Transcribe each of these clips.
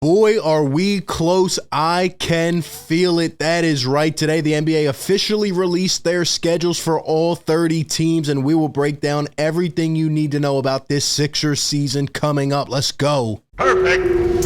Boy, are we close. I can feel it. That is right. Today, the NBA officially released their schedules for all 30 teams, and we will break down everything you need to know about this Sixers season coming up. Let's go. Perfect.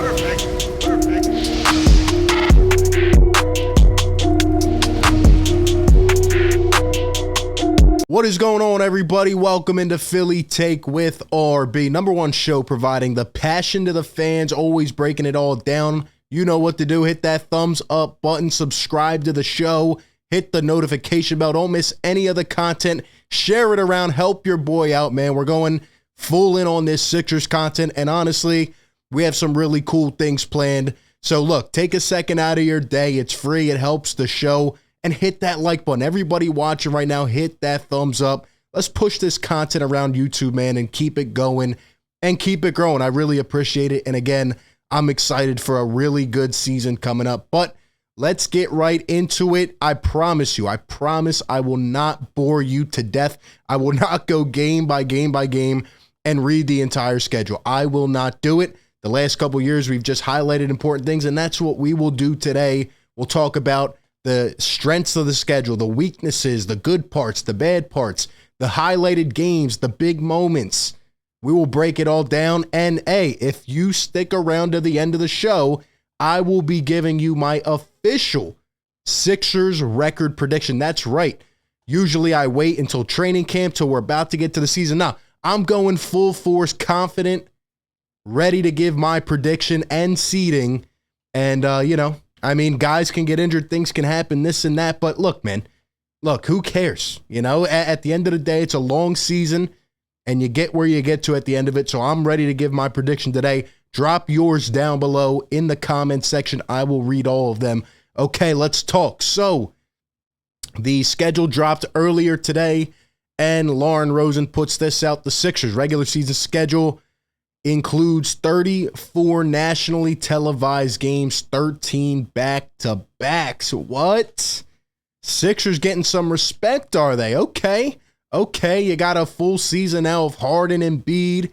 What is going on, everybody? Welcome into Philly Take with RB, number one show providing the passion to the fans, always breaking it all down. You know what to do. Hit that thumbs up button, subscribe to the show, hit the notification bell. Don't miss any of the content. Share it around. Help your boy out, man. We're going full in on this Sixers content, and honestly, we have some really cool things planned. So look, take a second out of your day. It's free. It helps the show. And hit that like button. Everybody watching right now, hit that thumbs up. Let's push this content around YouTube, man, and keep it going and keep it growing. I really appreciate it. And again, I'm excited for a really good season coming up. But let's get right into it. I promise I will not bore you to death. I will not go game by game by game and read the entire schedule. I will not do it. The last couple years, we've just highlighted important things, and that's what we will do today. We'll talk about the strengths of the schedule, the weaknesses, the good parts, the bad parts, the highlighted games, the big moments. We will break it all down. And hey, if you stick around to the end of the show, I will be giving you my official Sixers record prediction. That's right. Usually I wait until training camp till we're about to get to the season. Now, I'm going full force, confident, ready to give my prediction and seeding. And, guys can get injured, things can happen, this and that. But look, man, who cares? At the end of the day, it's a long season, and you get where you get to at the end of it. So I'm ready to give my prediction today. Drop yours down below in the comment section. I will read all of them. Okay, let's talk. So the schedule dropped earlier today, and Lauren Rosen puts this out. The Sixers regular season schedule includes 34 nationally televised games, 13 back-to-backs. What? Sixers getting some respect, are they? Okay, you got a full season now of Harden and Embiid,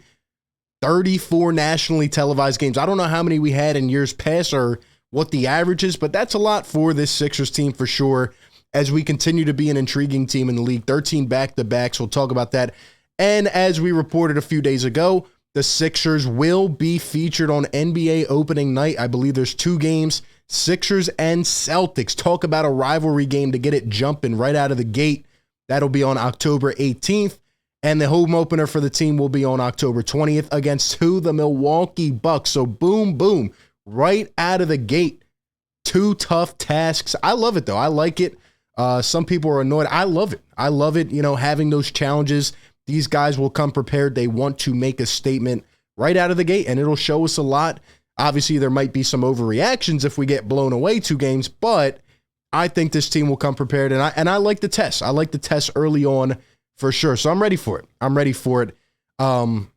34 nationally televised games. I don't know how many we had in years past or what the average is, but that's a lot for this Sixers team for sure, as we continue to be an intriguing team in the league. 13 back-to-backs, we'll talk about that. And as we reported a few days ago, the Sixers will be featured on NBA opening night. I believe there's two games, Sixers and Celtics. Talk about a rivalry game to get it jumping right out of the gate. That'll be on October 18th. And the home opener for the team will be on October 20th against who? The Milwaukee Bucks. So boom, right out of the gate. Two tough tasks. I love it, though. I like it. Some people are annoyed. I love it. Having those challenges. These guys will come prepared. They want to make a statement right out of the gate, and it'll show us a lot. Obviously, there might be some overreactions if we get blown away 2 games, but I think this team will come prepared, and I like the test. I like the test early on for sure, so I'm ready for it. And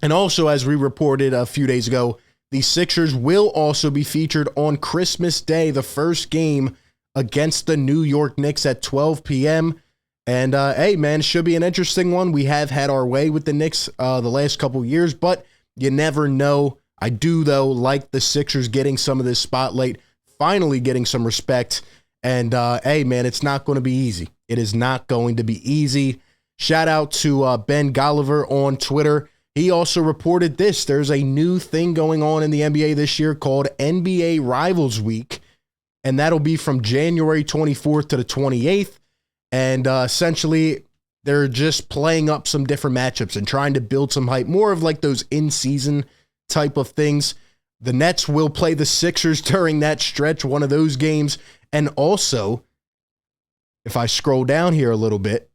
also, as we reported a few days ago, the Sixers will also be featured on Christmas Day, the first game against the New York Knicks at 12 p.m., And, hey, man, should be an interesting one. We have had our way with the Knicks the last couple years, but you never know. I do, though, like the Sixers getting some of this spotlight, finally getting some respect. And, hey, man, it's not going to be easy. It is not going to be easy. Shout out to Ben Golliver on Twitter. He also reported this. There's a new thing going on in the NBA this year called NBA Rivals Week, and that'll be from January 24th to the 28th. And essentially, they're just playing up some different matchups and trying to build some hype, more of like those in-season type of things. The Nets will play the Sixers during that stretch, one of those games. And also, if I scroll down here a little bit,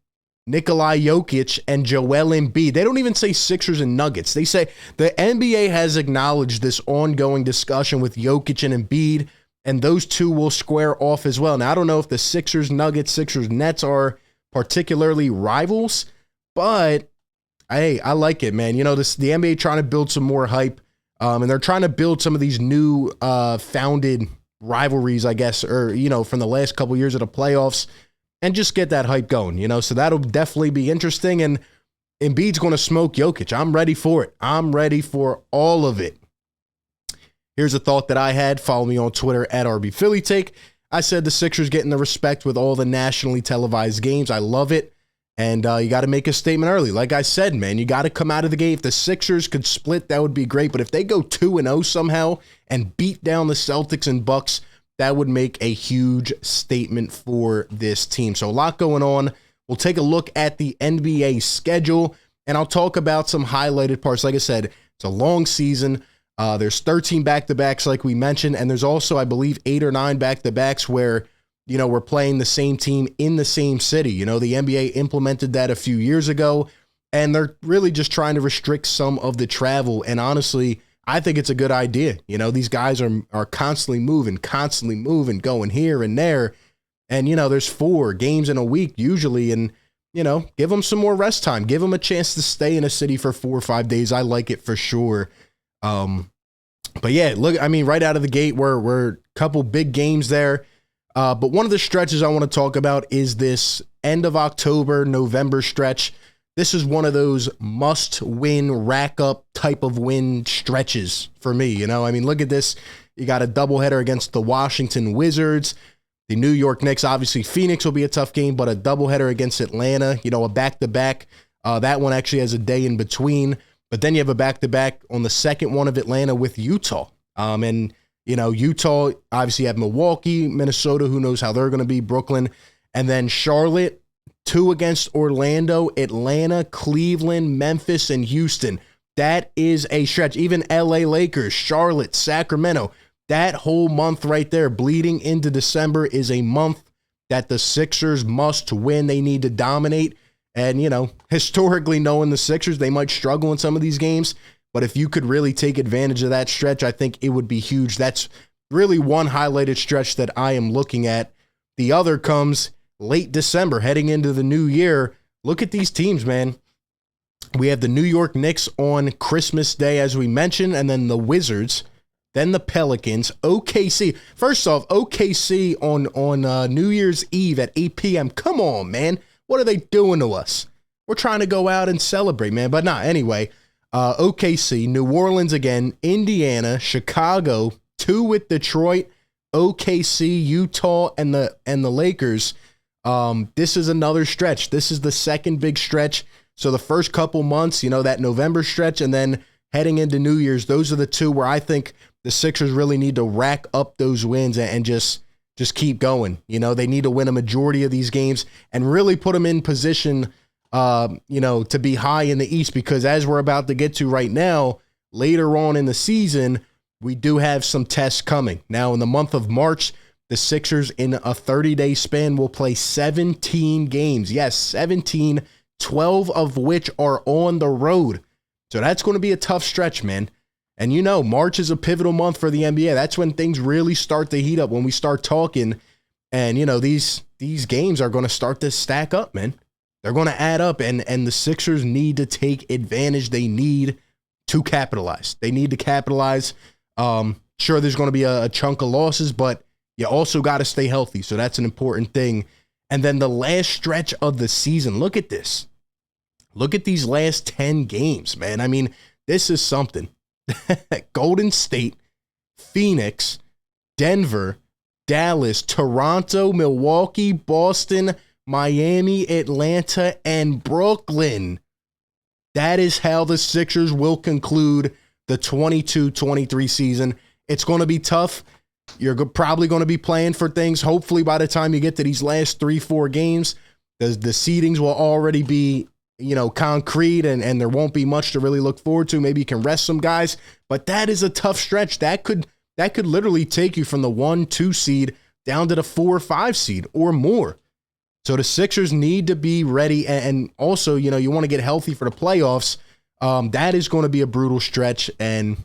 Nikola Jokic and Joel Embiid. They don't even say Sixers and Nuggets. They say the NBA has acknowledged this ongoing discussion with Jokic and Embiid, and those two will square off as well. Now, I don't know if the Sixers, Nuggets, Sixers, Nets are particularly rivals, but hey, I like it, man. The NBA trying to build some more hype, and they're trying to build some of these new founded rivalries, I guess, or, from the last couple years of the playoffs, and just get that hype going, So that'll definitely be interesting, and Embiid's going to smoke Jokic. I'm ready for it. I'm ready for all of it. Here's a thought that I had. Follow me on Twitter at RBPhillyTake. I said the Sixers getting the respect with all the nationally televised games. I love it. And you got to make a statement early. Like I said, man, you got to come out of the gate. If the Sixers could split, that would be great. But if they go 2-0 somehow and beat down the Celtics and Bucks, that would make a huge statement for this team. So a lot going on. We'll take a look at the NBA schedule, and I'll talk about some highlighted parts. Like I said, it's a long season. There's 13 back-to-backs like we mentioned, and there's also, I believe, 8 or 9 back-to-backs where, you know, we're playing the same team in the same city. You know, the NBA implemented that a few years ago, and they're really just trying to restrict some of the travel. And honestly, I think it's a good idea. You know, these guys are constantly moving, going here and there. And, you know, there's 4 games in a week usually, and, you know, give them some more rest time. Give them a chance to stay in a city for 4 or 5 days. I like it for sure. But yeah, look, I mean, right out of the gate, we're a couple big games there. But one of the stretches I want to talk about is this end of October, November stretch. This is one of those must-win, rack-up type of win stretches for me. You know, I mean, look at this. You got a doubleheader against the Washington Wizards, the New York Knicks. Obviously, Phoenix will be a tough game, but a doubleheader against Atlanta, you know, a back-to-back. That one actually has a day in between. But then you have a back-to-back on the second one of Atlanta with Utah. And you know, Utah, obviously you have Milwaukee, Minnesota, who knows how they're going to be, Brooklyn, and then Charlotte, 2 against Orlando, Atlanta, Cleveland, Memphis, and Houston. That is a stretch. Even LA Lakers, Charlotte, Sacramento, that whole month right there, bleeding into December, is a month that the Sixers must win. They need to dominate. And, you know, historically knowing the Sixers, they might struggle in some of these games. But if you could really take advantage of that stretch, I think it would be huge. That's really one highlighted stretch that I am looking at. The other comes late December, heading into the new year. Look at these teams, man. We have the New York Knicks on Christmas Day, as we mentioned, and then the Wizards, then the Pelicans, OKC. First off, OKC on New Year's Eve at 8 p.m. Come on, man. What are they doing to us? We're trying to go out and celebrate, man. But nah, anyway. OKC, New Orleans again, Indiana, Chicago, 2 with Detroit, OKC, Utah, and the Lakers. This is another stretch. This is the second big stretch. So the first couple months, you know, that November stretch, and then heading into New Year's, those are the 2 where I think the Sixers really need to rack up those wins and just keep going. You know, they need to win a majority of these games and really put them in position you know, to be high in the East, because as we're about to get to right now, later on in the season, we do have some tests coming. Now, in the month of March, the Sixers in a 30-day span will play 17 games. Yes, 17, 12 of which are on the road. So that's going to be a tough stretch, man. And you know, March is a pivotal month for the NBA. That's when things really start to heat up, when we start talking. And, you know, these games are going to start to stack up, man. They're going to add up, and the Sixers need to take advantage. They need to capitalize. They need to capitalize. Sure, there's going to be a chunk of losses, but you also got to stay healthy, so that's an important thing. And then the last stretch of the season, look at this. Look at these last 10 games, man. I mean, this is something. Golden State, Phoenix, Denver, Dallas, Toronto, Milwaukee, Boston, Miami, Atlanta, and Brooklyn. That is how the Sixers will conclude the 22-23 season. It's going to be tough. You're probably going to be playing for things. Hopefully by the time you get to these last 3-4 games, the seedings will already be, you know, concrete, and there won't be much to really look forward to. Maybe you can rest some guys, but that is a tough stretch. That could literally take you from the 1-2 seed down to the 4 or 5 seed or more. So the Sixers need to be ready, and also, you know, you want to get healthy for the playoffs. That is going to be a brutal stretch, and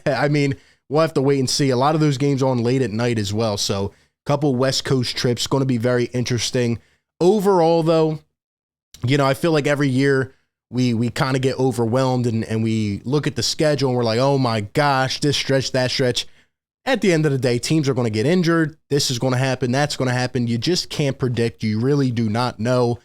I mean, we'll have to wait and see. A lot of those games on late at night as well, so a couple West Coast trips, going to be very interesting. Overall, though, you know, I feel like every year we kind of get overwhelmed, and we look at the schedule, and we're like, oh my gosh, this stretch, that stretch. At the end of the day, teams are going to get injured. This is going to happen. That's going to happen. You just can't predict. You really do not know.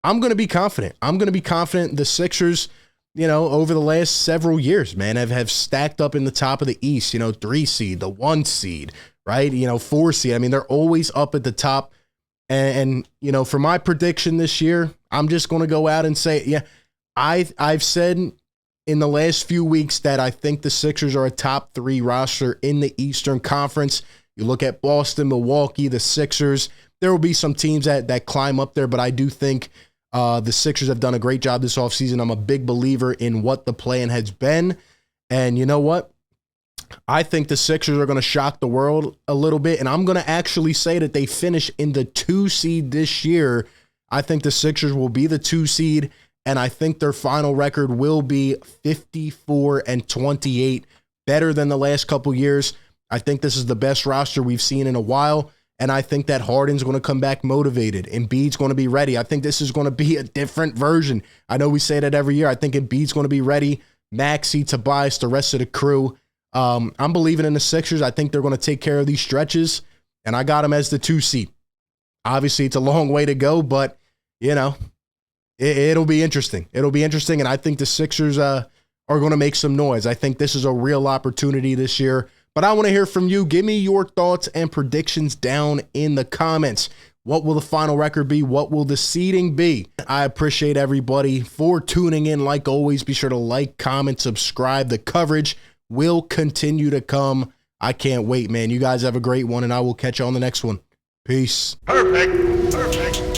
I'm going to be confident. I'm going to be confident the Sixers, over the last several years, man, have stacked up in the top of the East, 3 seed, the 1 seed, right? 4 seed. I mean, they're always up at the top. And for my prediction this year, I'm just going to go out and say, yeah, I've said in the last few weeks that I think the Sixers are a top 3 roster in the Eastern Conference. You look at Boston, Milwaukee, the Sixers. There will be some teams that climb up there, but I do think the Sixers have done a great job this offseason. I'm a big believer in what the plan has been. And you know what? I think the Sixers are going to shock the world a little bit, and I'm going to actually say that they finish in the 2 seed this year. I think the Sixers will be the 2 seed, and I think their final record will be 54-28, better than the last couple years. I think this is the best roster we've seen in a while, and I think that Harden's going to come back motivated. Embiid's going to be ready. I think this is going to be a different version. I know we say that every year. I think Embiid's going to be ready. Maxey, Tobias, the rest of the crew. I'm believing in the Sixers. I think they're going to take care of these stretches, and I got them as the 2 seed. Obviously, it's a long way to go, but, it'll be interesting. It'll be interesting, and I think the Sixers are going to make some noise. I think this is a real opportunity this year, but I want to hear from you. Give me your thoughts and predictions down in the comments. What will the final record be? What will the seeding be? I appreciate everybody for tuning in. Like always, be sure to like, comment, subscribe. The coverage will continue to come. I can't wait, man. You guys have a great one, and I will catch you on the next one. Peace. Perfect.